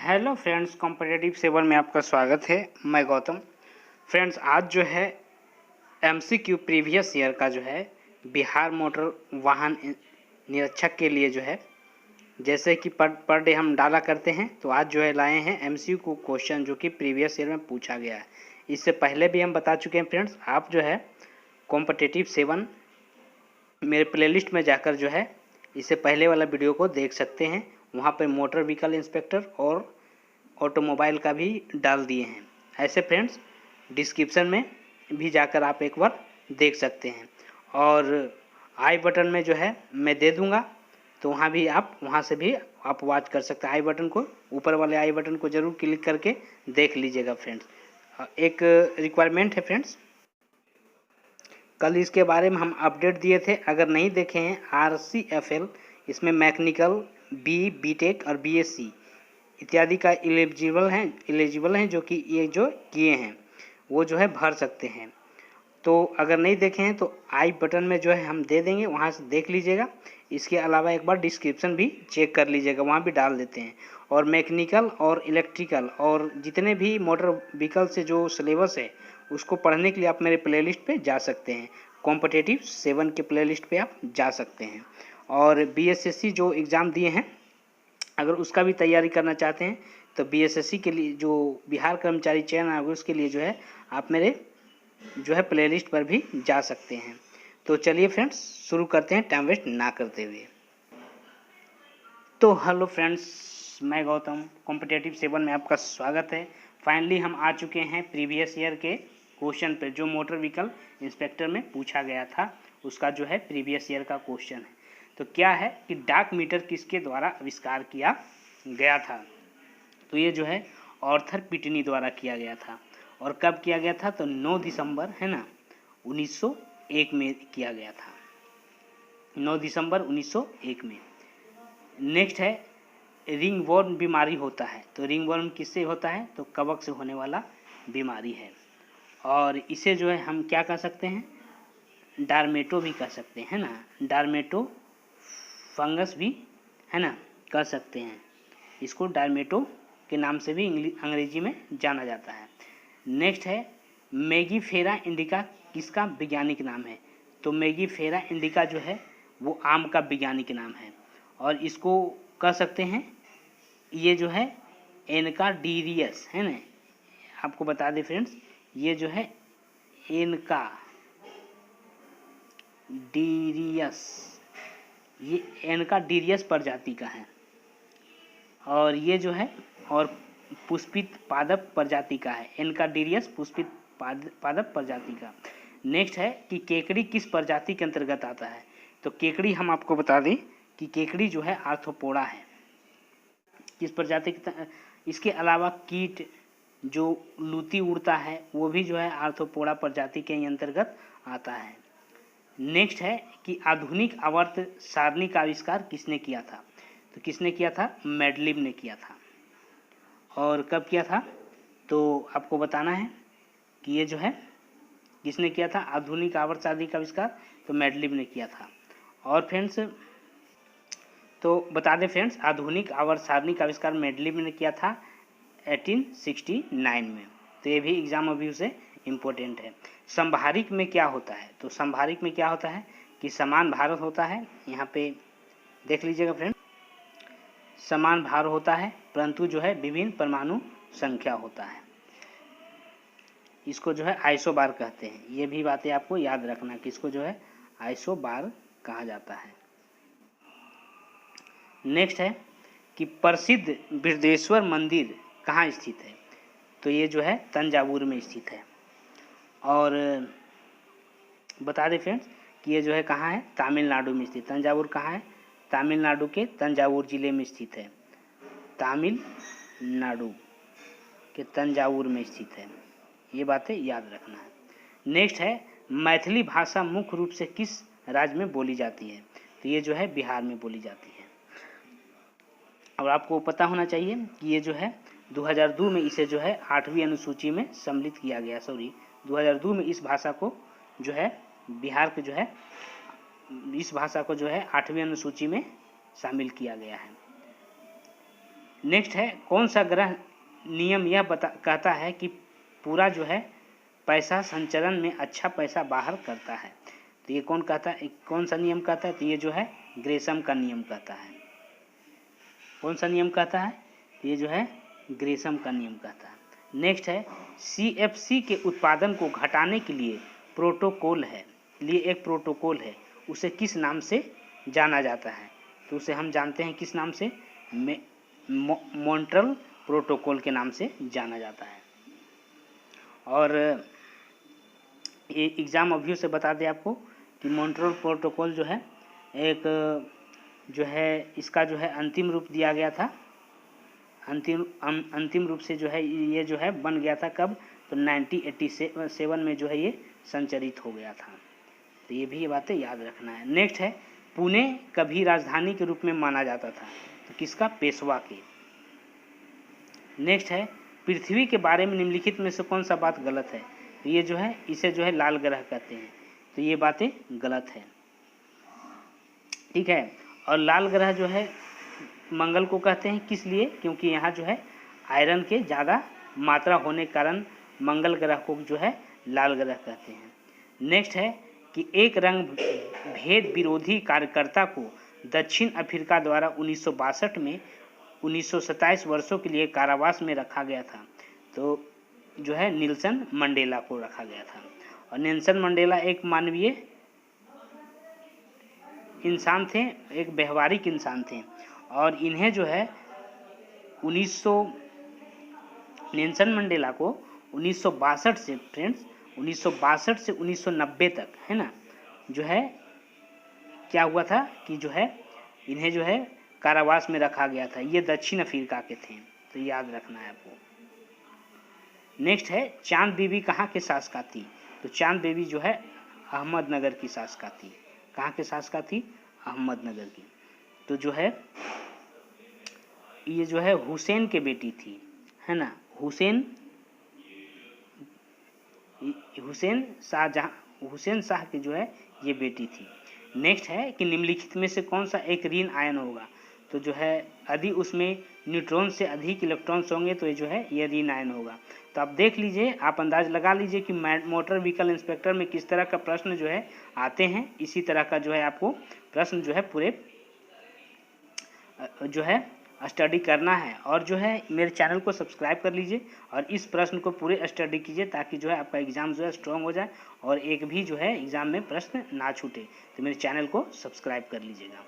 Hello friends, competitive saver में आपका स्वागत है। मैं गौतम। फ्रेंड्स, आज जो है एमसीक्यू प्रीवियस ईयर का जो है बिहार मोटर वाहन निरीक्षक के लिए जो है जैसे कि पर डे हम डाला करते हैं, तो आज जो है लाए हैं एमसीक्यू क्वेश्चन जो कि प्रीवियस ईयर में पूछा गया है। इससे पहले भी हम बता चुके हैं फ्रेंड्स। आप जो है कॉम्पिटिटिव 7 मेरे प्लेलिस्ट में जाकर जो है इससे पहले वाला वीडियो को देख सकते हैं। वहाँ पर मोटर व्हीकल इंस्पेक्टर और ऑटोमोबाइल का भी डाल दिए हैं। ऐसे फ्रेंड्स डिस्क्रिप्शन में भी जाकर आप एक बार देख सकते हैं, और आई बटन में जो है मैं दे दूंगा, तो वहाँ से भी आप वॉच कर सकते हैं। आई बटन को, ऊपर वाले आई बटन को जरूर क्लिक करके देख लीजिएगा फ्रेंड्स। एक रिक्वायरमेंट है फ्रेंड्स, कल इसके बारे में हम अपडेट दिए थे। अगर नहीं देखे हैं, RCFL, इसमें मैकेनिकल बीटेक और BSc इत्यादि का एलिजिबल हैं जो कि ये जो किए हैं वो जो है भर सकते हैं। तो अगर नहीं देखे हैं तो आई बटन में जो है हम दे देंगे, वहाँ से देख लीजिएगा। इसके अलावा एक बार डिस्क्रिप्शन भी चेक कर लीजिएगा, वहाँ भी डाल देते हैं। और मैकेनिकल और इलेक्ट्रिकल और जितने भी मोटर व्हीकल से जो सिलेबस है उसको पढ़ने के लिए आप मेरे प्लेलिस्ट पे जा सकते हैं। कॉम्पिटिटिव 7 के प्लेलिस्ट पे आप जा सकते हैं। और BSSC जो एग्ज़ाम दिए हैं, अगर उसका भी तैयारी करना चाहते हैं तो BSSC के लिए जो बिहार कर्मचारी चयन आयोग उसके लिए जो है आप मेरे जो है प्लेलिस्ट पर भी जा सकते हैं। तो चलिए फ्रेंड्स शुरू करते हैं टाइम वेस्ट ना करते हुए। तो हेलो फ्रेंड्स, मैं गौतम, कॉम्पिटिटिव 7 में आपका स्वागत है। फाइनली हम आ चुके हैं प्रीवियस ईयर के क्वेश्चन पे जो मोटर व्हीकल इंस्पेक्टर में पूछा गया था, उसका जो है प्रीवियस ईयर का क्वेश्चन है। तो क्या है कि डाक मीटर किसके द्वारा आविष्कार किया गया था? तो ये जो है आर्थर पिटनी द्वारा किया गया था। और कब किया गया था? तो 9 दिसंबर है ना 1901 में किया गया था। 9 दिसंबर 1901 में। नेक्स्ट है रिंगवर्म बीमारी होता है। तो रिंगवर्म किससे होता है? तो कवक से होने वाला बीमारी है। और इसे जो है हम क्या कह सकते हैं? डार्मेटो भी कह सकते हैं ना, डार्मेटो फंगस भी है ना कह सकते हैं। इसको डार्मेटो के नाम से भी अंग्रेजी में जाना जाता है। नेक्स्ट है मेगीफेरा इंडिका किसका वैज्ञानिक नाम है? तो मेगीफेरा इंडिका जो है वो आम का वैज्ञानिक नाम है। और इसको कह सकते हैं, ये जो है एनकाडीरियस है ना। आपको बता दें फ्रेंड्स, ये जो है एनकाडीरियस प्रजाति का है। और ये जो है और पुष्पित पादप प्रजाति का है। एनकाडीरियस पुष्पित पादप प्रजाति का। नेक्स्ट है कि केकड़ी किस प्रजाति के अंतर्गत आता है? तो केकड़ी हम आपको बता दें कि केकड़ी जो है आर्थ्रोपोडा है। किस प्रजाति की? इसके अलावा कीट जो लूती उड़ता है वो भी जो है आर्थ्रोपोडा प्रजाति के अंतर्गत आता है। नेक्स्ट है कि आधुनिक आवर्त सारणी का आविष्कार किसने किया था? तो किसने किया था? मेडलिव ने किया था। और कब किया था? तो आपको बताना है कि ये जो है किसने किया था आधुनिक आवर्त सारणी का आविष्कार? तो मेडलिव ने किया था। और फ्रेंड्स तो बता दें फ्रेंड्स, आधुनिक आवर्त सारणी का आविष्कार मेडलिव ने किया था 1869 में। तो ये भी एग्जाम अभी उसे इम्पोर्टेंट है। संभारिक में क्या होता है? तो संभारिक में क्या होता है कि समान भार होता है। यहाँ पे देख लीजिएगा फ्रेंड, समान भार होता है परंतु जो है विभिन्न परमाणु संख्या होता है। इसको जो है आइसोबार कहते हैं। ये भी बातें आपको याद रखना कि इसको जो है आइसोबार कहा जाता है। नेक्स्ट है कि प्रसिद्ध बृहदेश्वर मंदिर कहाँ स्थित है? तो ये जो है तंजावुर में स्थित है। और बता दें फ्रेंड्स कि ये जो है कहाँ है? तमिलनाडु में स्थित। तंजावुर कहाँ है? तमिलनाडु के तंजावुर जिले में स्थित है। तमिलनाडु के तंजावुर में स्थित है। ये बातें याद रखना है। नेक्स्ट है मैथिली भाषा मुख्य रूप से किस राज्य में बोली जाती है? तो ये जो है बिहार में बोली जाती है। और आपको पता होना चाहिए कि ये जो है 2002 में इसे जो है 8वीं अनुसूची में सम्मिलित किया गया। 2002 में इस भाषा को जो है बिहार के जो है इस भाषा को जो है 8वीं अनुसूची में शामिल किया गया है। नेक्स्ट है कौन सा ग्रह नियम यह कहता है कि पूरा जो है पैसा संचरण में अच्छा पैसा बाहर करता है। तो ये कौन कहता है, कौन सा नियम कहता है? तो ये जो है ग्रेसम का नियम कहता है। कौन सा नियम कहता है? तो ये जो है ग्रेसम का नियम कहता है। नेक्स्ट है CFC के उत्पादन को घटाने के लिए प्रोटोकॉल है, लिए एक प्रोटोकॉल है, उसे किस नाम से जाना जाता है? तो उसे हम जानते हैं किस नाम से? मॉन्ट्रियल प्रोटोकॉल के नाम से जाना जाता है। और ये एग्ज़ाम अभी से बता दें आपको कि मॉन्ट्रियल प्रोटोकॉल जो है एक जो है इसका जो है अंतिम रूप दिया गया था। अंतिम रूप से जो है ये जो है बन गया था कब? तो 1987 में जो है ये संचरित हो गया था। तो ये भी ये बातें याद रखना है। नेक्स्ट है पुणे कभी राजधानी के रूप में माना जाता था? तो किसका? पेशवा के। नेक्स्ट है पृथ्वी के बारे में निम्नलिखित में से कौन सा बात गलत है? तो ये जो है इसे जो है लाल ग्रह कहते हैं। तो ये बातें गलत है, ठीक है। और लाल ग्रह जो है मंगल को कहते हैं, किस लिए? क्योंकि यहाँ जो है आयरन के ज़्यादा मात्रा होने के कारण मंगल ग्रह को जो है लाल ग्रह कहते हैं। नेक्स्ट है कि एक रंग भेद विरोधी कार्यकर्ता को दक्षिण अफ्रीका द्वारा 1962 में 1927 वर्षों के लिए कारावास में रखा गया था। तो जो है नेल्सन मंडेला को रखा गया था। और नेल्सन मंडेला एक मानवीय इंसान थे, एक व्यवहारिक इंसान थे। और इन्हें जो है नेल्सन मंडेला को 1962 से फ्रेंड्स 1962 से 1990 तक है ना, जो है क्या हुआ था कि जो है इन्हें जो है कारावास में रखा गया था। ये दक्षिण अफ्रीका के थे, तो याद रखना है आपको। नेक्स्ट है चांद बीबी कहाँ के शासका थी? तो चांद बीबी जो है अहमदनगर की शासका थी। कहाँ के शासका थी? अहमदनगर की। तो जो है ये जो है हुसैन के बेटी थी, है ना, हुसैन शाह की जो है ये बेटी थी। नेक्स्ट है कि निम्नलिखित में से कौन सा एक ऋण आयन होगा? तो जो है यदि उसमें न्यूट्रॉन से अधिक इलेक्ट्रॉन्स होंगे तो ये जो है ये ऋण आयन होगा। तो आप देख लीजिए, आप अंदाज लगा लीजिए कि मोटर व्हीकल इंस्पेक्टर में किस तरह का प्रश्न जो है आते हैं। इसी तरह का जो है आपको प्रश्न जो है पूरे जो है स्टडी करना है। और जो है मेरे चैनल को सब्सक्राइब कर लीजिए और इस प्रश्न को पूरे स्टडी कीजिए ताकि जो है आपका एग्ज़ाम जो है स्ट्रॉन्ग हो जाए और एक भी जो है एग्ज़ाम में प्रश्न ना छूटे। तो मेरे चैनल को सब्सक्राइब कर लीजिएगा।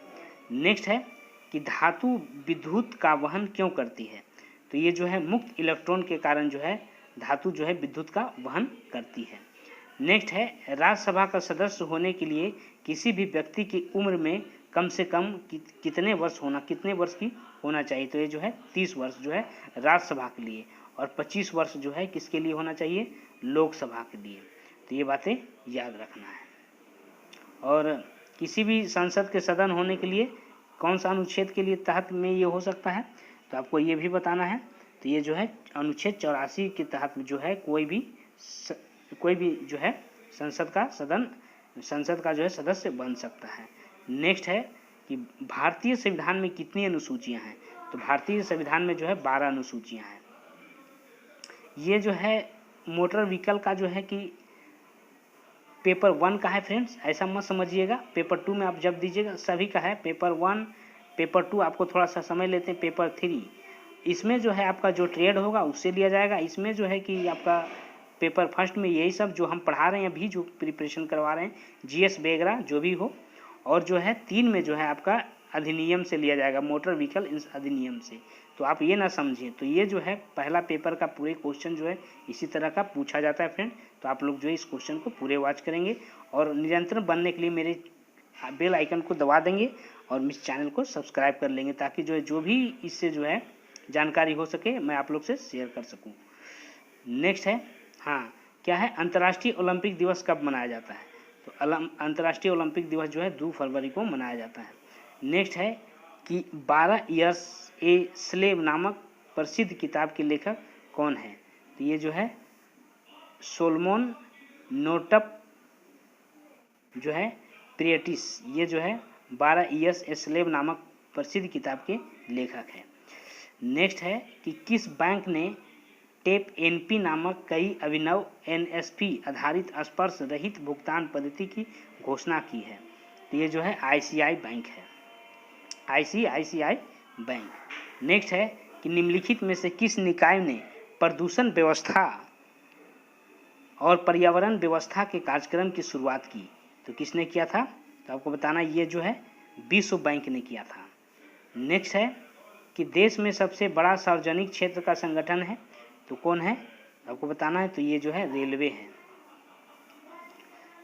नेक्स्ट है कि धातु विद्युत का वहन क्यों करती है? तो ये जो है मुक्त इलेक्ट्रॉन के कारण जो है धातु जो है विद्युत का वहन करती है। नेक्स्ट है राज्यसभा का सदस्य होने के लिए किसी भी व्यक्ति की उम्र में कम से कम कितने वर्ष की होना चाहिए? तो ये जो है 30 वर्ष जो है राज्यसभा के लिए, और 25 वर्ष जो है किसके लिए होना चाहिए? लोकसभा के लिए। तो ये बातें याद रखना है। और किसी भी संसद के सदन होने के लिए कौन सा अनुच्छेद के लिए तहत में ये हो सकता है? तो आपको ये भी बताना है। तो ये जो है अनुच्छेद 84 के तहत जो है कोई भी जो है संसद का जो है सदस्य बन सकता है। नेक्स्ट है कि भारतीय संविधान में कितनी अनुसूचियां हैं? तो भारतीय संविधान में जो है 12 अनुसूचियां हैं। ये जो है मोटर व्हीकल का जो है कि पेपर 1 का है फ्रेंड्स, ऐसा मत समझिएगा। पेपर 2 में आप जब दीजिएगा सभी का है। पेपर 1 पेपर 2 आपको थोड़ा सा समय लेते हैं। पेपर 3 इसमें जो है आपका जो ट्रेड होगा उससे लिया जाएगा। इसमें जो है कि आपका पेपर फर्स्ट में यही सब जो हम पढ़ा रहे हैं अभी जो प्रिपरेशन करवा रहे हैं GS वगैरह जो भी हो। और जो है 3 में जो है आपका अधिनियम से लिया जाएगा, मोटर व्हीकल अधिनियम से। तो आप ये ना समझिए। तो ये जो है पहला पेपर का पूरे क्वेश्चन जो है इसी तरह का पूछा जाता है फ्रेंड। तो आप लोग जो है इस क्वेश्चन को पूरे वॉच करेंगे और निरंतर बनने के लिए मेरे बेल आइकन को दबा देंगे और इस चैनल को सब्सक्राइब कर लेंगे ताकि जो भी इससे जो है जानकारी हो सके मैं आप लोग से शेयर कर सकूँ। नेक्स्ट है हाँ क्या है अंतर्राष्ट्रीय ओलंपिक दिवस कब मनाया जाता है? तो अंतर्राष्ट्रीय ओलंपिक दिवस जो है 2 फरवरी को मनाया जाता है। नेक्स्ट है कि 12 इयर्स ए स्लेव नामक प्रसिद्ध किताब के लेखक कौन है? तो ये जो है सोलोमन नोटप जो है प्रियटिस, ये जो है 12 इयर्स ए स्लेव नामक प्रसिद्ध किताब के लेखक हैं। नेक्स्ट है कि किस बैंक ने टेप एनपी नामक कई अभिनव एनएसपी आधारित स्पर्श रहित भुगतान पद्धति की घोषणा की है? तो ये जो है आईसीआई बैंक है, आईसीआईसीआई बैंक। नेक्स्ट है कि निम्नलिखित में से किस निकाय ने प्रदूषण व्यवस्था और पर्यावरण व्यवस्था के कार्यक्रम की शुरुआत की? तो किसने किया था? तो आपको बताना, ये जो है विश्व बैंक ने किया था। नेक्स्ट है कि देश में सबसे बड़ा सार्वजनिक क्षेत्र का संगठन है, तो कौन है? आपको बताना है, तो ये जो है रेलवे है।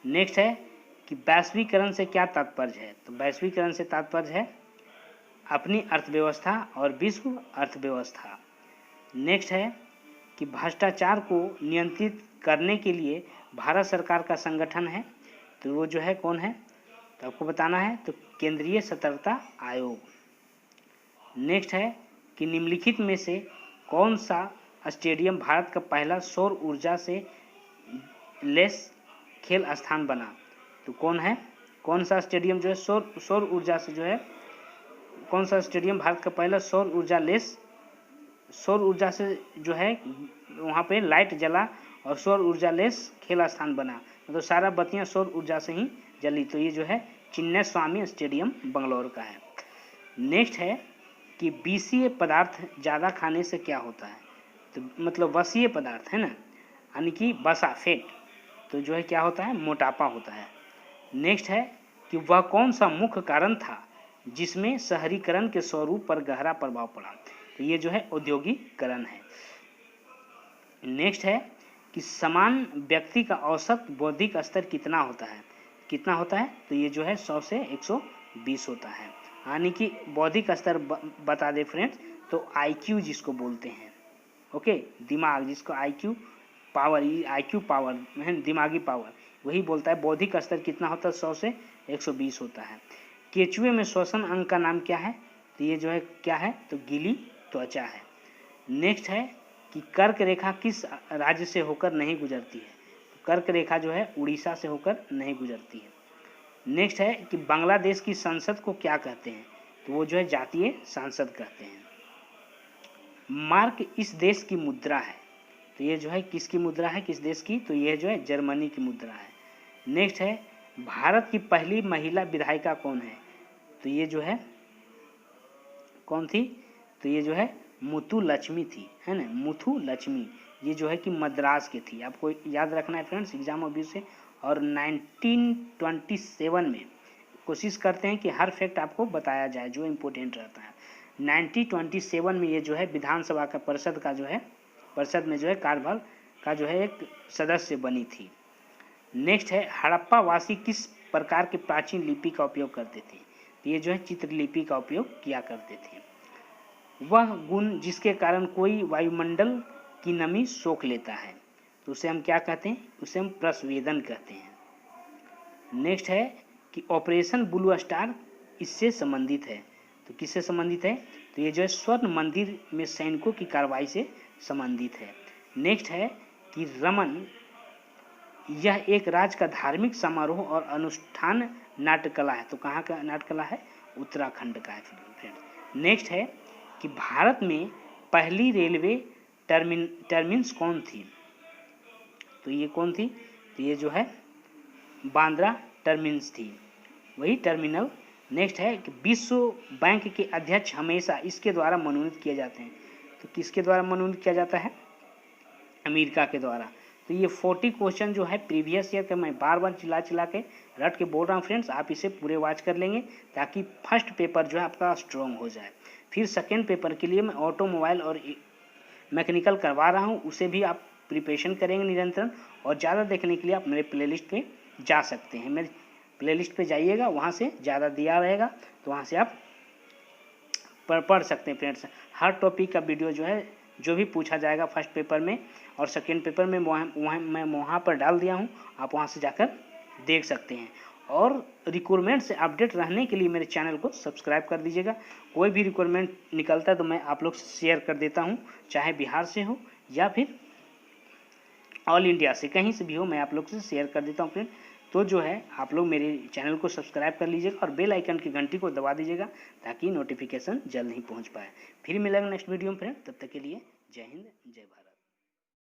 नेक्स्ट है कि वैश्वीकरण से क्या तात्पर्य है? तो वैश्वीकरण से तात्पर्य है अपनी अर्थव्यवस्था और विश्व अर्थव्यवस्था। नेक्स्ट है कि भ्रष्टाचार को नियंत्रित करने के लिए भारत सरकार का संगठन है, तो वो जो है कौन है? तो आपको बताना है, तो केंद्रीय सतर्कता आयोग। नेक्स्ट है कि निम्नलिखित में से कौन सा स्टेडियम भारत का पहला सौर ऊर्जा से लेस खेल स्थान बना? तो कौन है? कौन सा स्टेडियम जो है सौर ऊर्जा से जो है, कौन सा स्टेडियम भारत का पहला सौर ऊर्जा से जो है वहाँ पे लाइट जला और सौर ऊर्जा लेस खेल स्थान बना, मतलब सारा बत्तियाँ सौर ऊर्जा से ही जली? तो ये जो है चिन्मय स्वामी स्टेडियम बंगलौर का है। नेक्स्ट है कि विषीय पदार्थ ज़्यादा खाने से क्या होता है? तो मतलब वसीय पदार्थ है ना, यानी कि वसा फैट, तो जो है क्या होता है? मोटापा होता है। नेक्स्ट है कि वह कौन सा मुख्य कारण था जिसमें शहरीकरण के स्वरूप पर गहरा प्रभाव पड़ा? तो ये जो है औद्योगिकरण है। नेक्स्ट है कि समान व्यक्ति का औसत बौद्धिक स्तर कितना होता है? कितना होता है? तो ये जो है 100 से 120 होता है, यानी कि बौद्धिक स्तर बता दे फ्रेंड्स, तो आईक्यू जिसको बोलते हैं, ओके, दिमाग जिसको आईक्यू पावर है, दिमागी पावर, वही बोलता है बौद्धिक स्तर कितना होता है? 100 से 120 होता है। केचुए में श्वसन अंग का नाम क्या है? तो ये जो है क्या है? तो गीली त्वचा है। नेक्स्ट है कि कर्क रेखा किस राज्य से होकर नहीं गुजरती है? तो कर्क रेखा जो है उड़ीसा से होकर नहीं गुजरती है। नेक्स्ट है कि बांग्लादेश की संसद को क्या कहते हैं? तो वो जो है जातीय संसद कहते हैं। मार्क इस देश की मुद्रा है, तो ये जो है किसकी मुद्रा है? किस देश की? तो ये जो है जर्मनी की मुद्रा है। नेक्स्ट है भारत की पहली महिला विधायिका कौन है? तो ये जो है कौन थी? तो ये जो है मुथु लक्ष्मी थी, है ना, मुथु लक्ष्मी। ये जो है कि मद्रास की थी, आपको याद रखना है फ्रेंड्स एग्जाम अभी से। और 1927 में कोशिश करते हैं कि हर फैक्ट आपको बताया जाए जो इम्पोर्टेंट रहता है। 1927 में ये जो है विधानसभा का परिषद में जो है कार्यभार का जो है एक सदस्य बनी थी। नेक्स्ट है हड़प्पा वासी किस प्रकार के प्राचीन लिपि का उपयोग करते थे? तो ये जो है चित्रलिपि का उपयोग किया करते थे। वह गुण जिसके कारण कोई वायुमंडल की नमी सोख लेता है, तो उसे हम क्या कहते हैं? उसे हम प्रस्वेदन कहते हैं। नेक्स्ट है कि ऑपरेशन ब्लू स्टार इससे संबंधित है, तो किससे संबंधित है? तो ये जो है स्वर्ण मंदिर में सैनिकों की कार्रवाई से संबंधित है। नेक्स्ट है कि रमन, यह एक राज्य का धार्मिक समारोह और अनुष्ठान नाट्यकला है, तो कहाँ का नाट्यकला है? उत्तराखंड का है फ्रेंड। नेक्स्ट है कि भारत में पहली रेलवे टर्मिनस कौन थी? तो ये कौन थी? तो ये जो है बांद्रा टर्मिनस थी, वही टर्मिनल। नेक्स्ट है कि विश्व बैंक के अध्यक्ष हमेशा इसके द्वारा मनोनीत किए जाते हैं, तो किसके द्वारा मनोनीत किया जाता है? अमेरिका के द्वारा। तो ये 40 क्वेश्चन जो है प्रीवियस ईयर का मैं बार बार चिल्ला के रट के बोल रहा हूँ फ्रेंड्स, आप इसे पूरे वॉच कर लेंगे ताकि फर्स्ट पेपर जो है आपका स्ट्रॉन्ग हो जाए। फिर सेकेंड पेपर के लिए मैं ऑटोमोबाइल और मैकेनिकल करवा रहा हूँ, उसे भी आप प्रिपरेशन करेंगे निरंतर। और ज़्यादा देखने के लिए आप मेरे प्लेलिस्ट पे जा सकते हैं, मेरे प्लेलिस्ट पे जाइएगा, वहाँ से ज़्यादा दिया रहेगा, तो वहाँ से आप पढ़ सकते हैं फ्रेंड्स। हर टॉपिक का वीडियो जो है जो भी पूछा जाएगा फर्स्ट पेपर में और सेकेंड पेपर में मैं वहाँ पर डाल दिया हूँ, आप वहाँ से जाकर देख सकते हैं। और रिक्वायरमेंट से अपडेट रहने के लिए मेरे चैनल को सब्सक्राइब कर दीजिएगा। कोई भी रिक्वायरमेंट निकलता है तो मैं आप लोग से शेयर कर देता हूँ, चाहे बिहार से हो या फिर ऑल इंडिया से, कहीं से भी हो, मैं आप लोग से शेयर कर देता हूँ फ्रेंड। तो जो है आप लोग मेरे चैनल को सब्सक्राइब कर लीजिएगा और बेल आइकन की घंटी को दबा दीजिएगा ताकि नोटिफिकेशन जल्द ही पहुंच पाए। फिर मिलेंगे नेक्स्ट वीडियो में फ्रेंड, तब तक के लिए जय हिंद जय भारत।